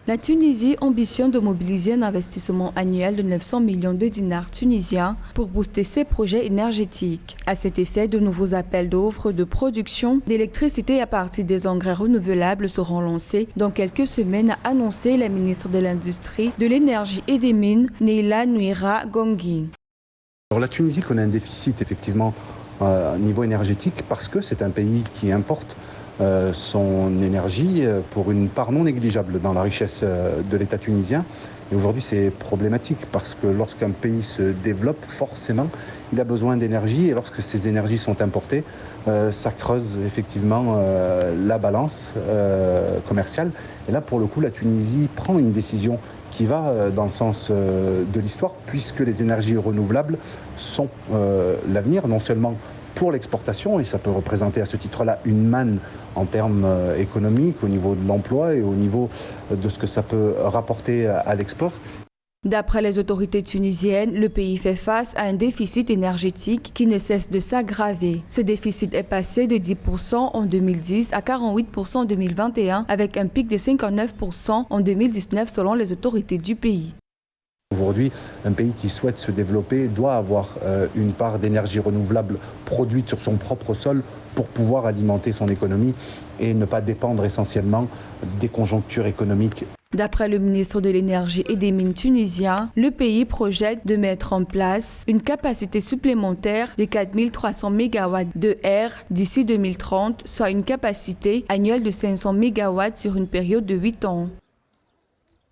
La Tunisie ambitionne de mobiliser un investissement annuel de 900 millions de dinars tunisiens pour booster ses projets énergétiques. À cet effet, de nouveaux appels d'offres de production d'électricité à partir des engrais renouvelables seront lancés dans quelques semaines, a annoncé la ministre de l'Industrie, de l'Énergie et des Mines, Neila Nouira Gongui. Alors, la Tunisie connaît un déficit effectivement au niveau énergétique parce que c'est un pays qui importe son énergie pour une part non négligeable dans la richesse de l'État tunisien. Et aujourd'hui, c'est problématique parce que lorsqu'un pays se développe, forcément, il a besoin d'énergie. Et lorsque ces énergies sont importées, ça creuse effectivement la balance commerciale. Et là, pour le coup, la Tunisie prend une décision qui va dans le sens de l'histoire, puisque les énergies renouvelables sont l'avenir, non seulement pour l'exportation, et ça peut représenter à ce titre-là une manne en termes économiques, au niveau de l'emploi et au niveau de ce que ça peut rapporter à l'export. D'après les autorités tunisiennes, le pays fait face à un déficit énergétique qui ne cesse de s'aggraver. Ce déficit est passé de 10% en 2010 à 48% en 2021, avec un pic de 59% en 2019 selon les autorités du pays. Aujourd'hui, un pays qui souhaite se développer doit avoir une part d'énergie renouvelable produite sur son propre sol pour pouvoir alimenter son économie et ne pas dépendre essentiellement des conjonctures économiques. D'après le ministre de l'Énergie et des Mines tunisien, le pays projette de mettre en place une capacité supplémentaire de 4300 MW de R d'ici 2030, soit une capacité annuelle de 500 MW sur une période de 8 ans.